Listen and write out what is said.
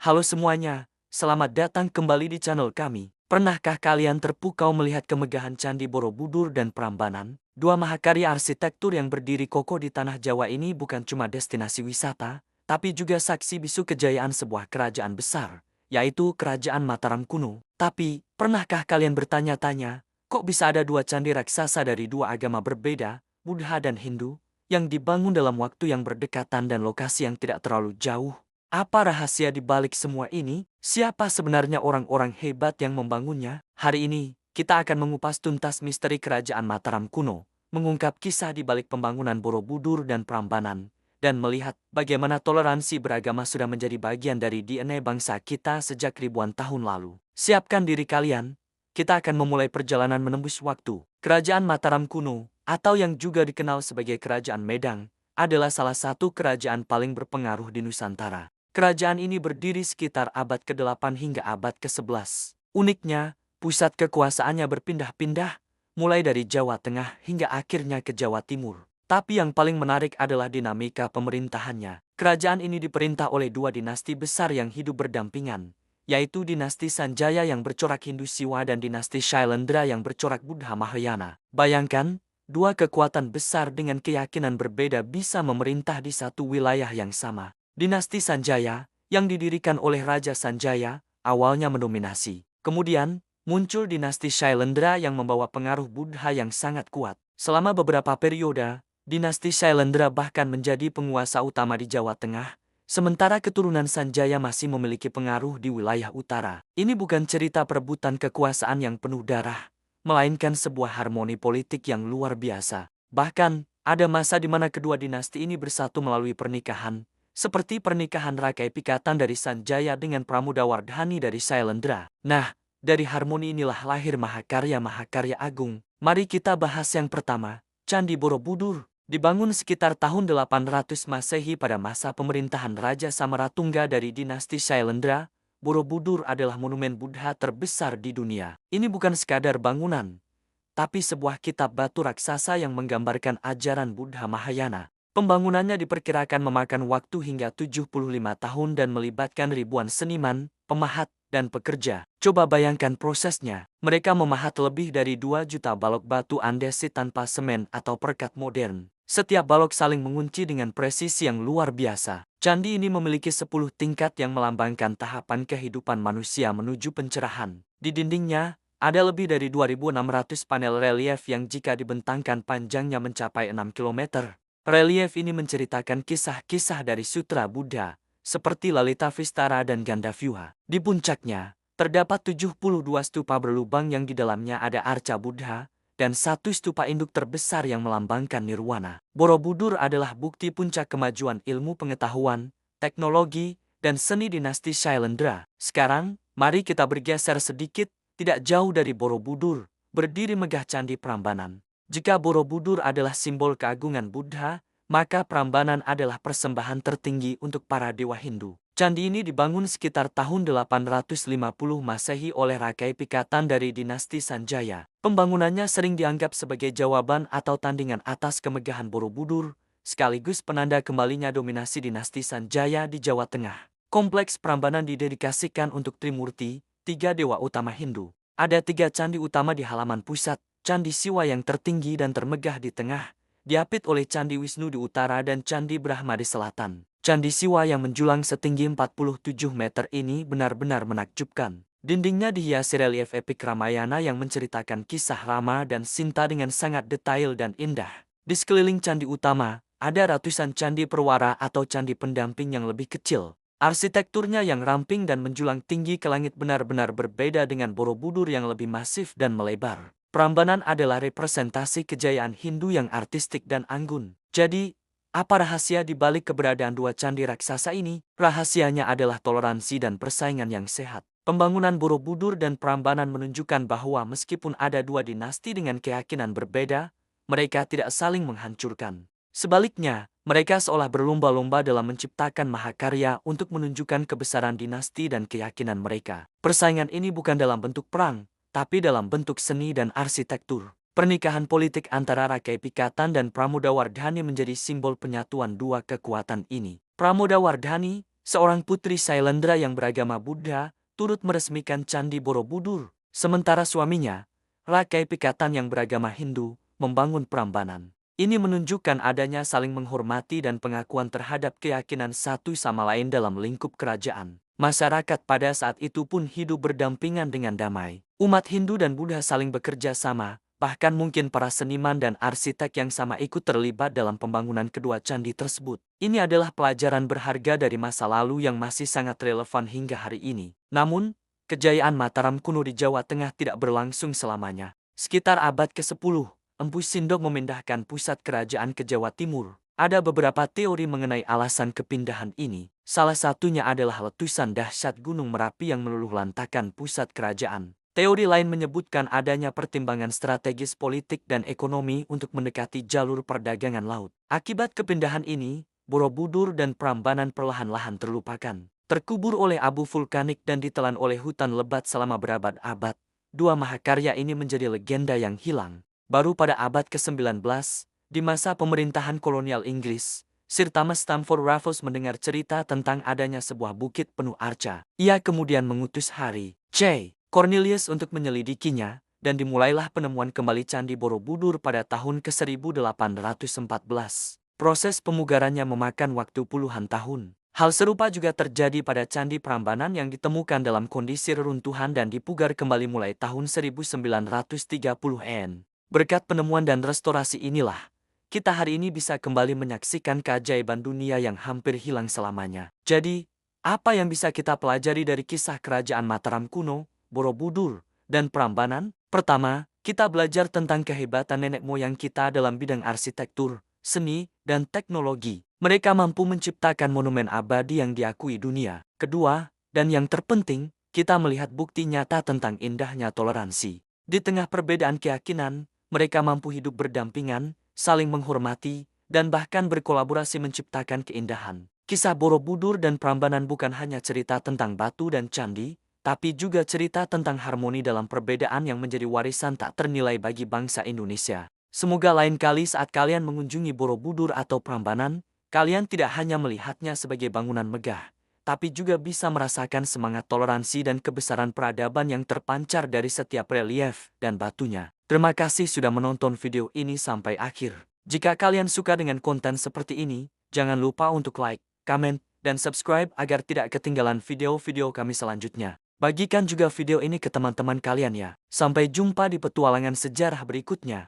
Halo semuanya, selamat datang kembali di channel kami. Pernahkah kalian terpukau melihat kemegahan Candi Borobudur dan Prambanan? Dua mahakarya arsitektur yang berdiri kokoh di tanah Jawa ini bukan cuma destinasi wisata, tapi juga saksi bisu kejayaan sebuah kerajaan besar, yaitu Kerajaan Mataram kuno. Tapi, pernahkah kalian bertanya-tanya, kok bisa ada dua candi raksasa dari dua agama berbeda, Buddha dan Hindu, yang dibangun dalam waktu yang berdekatan dan lokasi yang tidak terlalu jauh? Apa rahasia di balik semua ini? Siapa sebenarnya orang-orang hebat yang membangunnya? Hari ini, kita akan mengupas tuntas misteri Kerajaan Mataram kuno, mengungkap kisah di balik pembangunan Borobudur dan Prambanan, dan melihat bagaimana toleransi beragama sudah menjadi bagian dari DNA bangsa kita sejak ribuan tahun lalu. Siapkan diri kalian, kita akan memulai perjalanan menembus waktu. Kerajaan Mataram kuno, atau yang juga dikenal sebagai Kerajaan Medang, adalah salah satu kerajaan paling berpengaruh di Nusantara. Kerajaan ini berdiri sekitar abad ke-8 hingga abad ke-11. Uniknya, pusat kekuasaannya berpindah-pindah, mulai dari Jawa Tengah hingga akhirnya ke Jawa Timur. Tapi yang paling menarik adalah dinamika pemerintahannya. Kerajaan ini diperintah oleh dua dinasti besar yang hidup berdampingan, yaitu dinasti Sanjaya yang bercorak Hindu Siwa dan dinasti Shailendra yang bercorak Buddha Mahayana. Bayangkan, dua kekuatan besar dengan keyakinan berbeda bisa memerintah di satu wilayah yang sama. Dinasti Sanjaya, yang didirikan oleh Raja Sanjaya, awalnya mendominasi. Kemudian, muncul dinasti Shailendra yang membawa pengaruh Buddha yang sangat kuat. Selama beberapa periode, dinasti Shailendra bahkan menjadi penguasa utama di Jawa Tengah, sementara keturunan Sanjaya masih memiliki pengaruh di wilayah utara. Ini bukan cerita perebutan kekuasaan yang penuh darah, melainkan sebuah harmoni politik yang luar biasa. Bahkan, ada masa di mana kedua dinasti ini bersatu melalui pernikahan, seperti pernikahan Rakai Pikatan dari Sanjaya dengan Pramodawardhani dari Shailendra. Nah, dari harmoni inilah lahir mahakarya-mahakarya agung. Mari kita bahas yang pertama, Candi Borobudur. Dibangun sekitar tahun 800 Masehi pada masa pemerintahan Raja Samaratungga dari dinasti Shailendra, Borobudur adalah monumen Buddha terbesar di dunia. Ini bukan sekadar bangunan, tapi sebuah kitab batu raksasa yang menggambarkan ajaran Buddha Mahayana. Pembangunannya diperkirakan memakan waktu hingga 75 tahun dan melibatkan ribuan seniman, pemahat, dan pekerja. Coba bayangkan prosesnya. Mereka memahat lebih dari 2 juta balok batu andesit tanpa semen atau perekat modern. Setiap balok saling mengunci dengan presisi yang luar biasa. Candi ini memiliki 10 tingkat yang melambangkan tahapan kehidupan manusia menuju pencerahan. Di dindingnya, ada lebih dari 2.600 panel relief yang jika dibentangkan panjangnya mencapai 6 km. Relief ini menceritakan kisah-kisah dari Sutra Buddha, seperti Lalita Vistara dan Gandavyuha. Di puncaknya, terdapat 72 stupa berlubang yang di dalamnya ada arca Buddha, dan satu stupa induk terbesar yang melambangkan nirwana. Borobudur adalah bukti puncak kemajuan ilmu pengetahuan, teknologi, dan seni dinasti Shailendra. Sekarang, mari kita bergeser sedikit, tidak jauh dari Borobudur, berdiri megah Candi Prambanan. Jika Borobudur adalah simbol keagungan Buddha, maka Prambanan adalah persembahan tertinggi untuk para dewa Hindu. Candi ini dibangun sekitar tahun 850 Masehi oleh Rakai Pikatan dari dinasti Sanjaya. Pembangunannya sering dianggap sebagai jawaban atau tandingan atas kemegahan Borobudur, sekaligus penanda kembalinya dominasi dinasti Sanjaya di Jawa Tengah. Kompleks Prambanan didedikasikan untuk Trimurti, 3 dewa utama Hindu. Ada 3 candi utama di halaman pusat. Candi Siwa yang tertinggi dan termegah di tengah, diapit oleh Candi Wisnu di utara dan Candi Brahma di selatan. Candi Siwa yang menjulang setinggi 47 meter ini benar-benar menakjubkan. Dindingnya dihiasi relief epik Ramayana yang menceritakan kisah Rama dan Sinta dengan sangat detail dan indah. Di sekeliling candi utama, ada ratusan candi perwara atau candi pendamping yang lebih kecil. Arsitekturnya yang ramping dan menjulang tinggi ke langit benar-benar berbeda dengan Borobudur yang lebih masif dan melebar. Prambanan adalah representasi kejayaan Hindu yang artistik dan anggun. Jadi, apa rahasia di balik keberadaan dua candi raksasa ini? Rahasianya adalah toleransi dan persaingan yang sehat. Pembangunan Borobudur dan Prambanan menunjukkan bahwa meskipun ada dua dinasti dengan keyakinan berbeda, mereka tidak saling menghancurkan. Sebaliknya, mereka seolah berlomba-lomba dalam menciptakan mahakarya untuk menunjukkan kebesaran dinasti dan keyakinan mereka. Persaingan ini bukan dalam bentuk perang, tapi dalam bentuk seni dan arsitektur. Pernikahan politik antara Rakai Pikatan dan Pramodawardhani menjadi simbol penyatuan dua kekuatan ini. Pramodawardhani, seorang putri Sailendra yang beragama Buddha, turut meresmikan Candi Borobudur. Sementara suaminya, Rakai Pikatan yang beragama Hindu, membangun Prambanan. Ini menunjukkan adanya saling menghormati dan pengakuan terhadap keyakinan satu sama lain dalam lingkup kerajaan. Masyarakat pada saat itu pun hidup berdampingan dengan damai. Umat Hindu dan Buddha saling bekerja sama, bahkan mungkin para seniman dan arsitek yang sama ikut terlibat dalam pembangunan kedua candi tersebut. Ini adalah pelajaran berharga dari masa lalu yang masih sangat relevan hingga hari ini. Namun, kejayaan Mataram kuno di Jawa Tengah tidak berlangsung selamanya. Sekitar abad ke-10, Empu Sindok memindahkan pusat kerajaan ke Jawa Timur. Ada beberapa teori mengenai alasan kepindahan ini. Salah satunya adalah letusan dahsyat Gunung Merapi yang meluluhlantakkan pusat kerajaan. Teori lain menyebutkan adanya pertimbangan strategis politik dan ekonomi untuk mendekati jalur perdagangan laut. Akibat kepindahan ini, Borobudur dan Prambanan perlahan-lahan terlupakan. Terkubur oleh abu vulkanik dan ditelan oleh hutan lebat selama berabad-abad, dua mahakarya ini menjadi legenda yang hilang. Baru pada abad ke-19, di masa pemerintahan kolonial Inggris, Sir Thomas Stamford Raffles mendengar cerita tentang adanya sebuah bukit penuh arca. Ia kemudian mengutus Harry J. Cornelius untuk menyelidikinya, dan dimulailah penemuan kembali Candi Borobudur pada tahun ke-1814. Proses pemugarannya memakan waktu puluhan tahun. Hal serupa juga terjadi pada Candi Prambanan yang ditemukan dalam kondisi reruntuhan dan dipugar kembali mulai tahun 1930-an. Berkat penemuan dan restorasi inilah, kita hari ini bisa kembali menyaksikan keajaiban dunia yang hampir hilang selamanya. Jadi, apa yang bisa kita pelajari dari kisah kerajaan Mataram kuno, Borobudur, dan Prambanan? Pertama, kita belajar tentang kehebatan nenek moyang kita dalam bidang arsitektur, seni, dan teknologi. Mereka mampu menciptakan monumen abadi yang diakui dunia. Kedua, dan yang terpenting, kita melihat bukti nyata tentang indahnya toleransi. Di tengah perbedaan keyakinan, mereka mampu hidup berdampingan, saling menghormati, dan bahkan berkolaborasi menciptakan keindahan. Kisah Borobudur dan Prambanan bukan hanya cerita tentang batu dan candi, tapi juga cerita tentang harmoni dalam perbedaan yang menjadi warisan tak ternilai bagi bangsa Indonesia. Semoga lain kali saat kalian mengunjungi Borobudur atau Prambanan, kalian tidak hanya melihatnya sebagai bangunan megah, tapi juga bisa merasakan semangat toleransi dan kebesaran peradaban yang terpancar dari setiap relief dan batunya. Terima kasih sudah menonton video ini sampai akhir. Jika kalian suka dengan konten seperti ini, jangan lupa untuk like, komen, dan subscribe agar tidak ketinggalan video-video kami selanjutnya. Bagikan juga video ini ke teman-teman kalian ya. Sampai jumpa di petualangan sejarah berikutnya.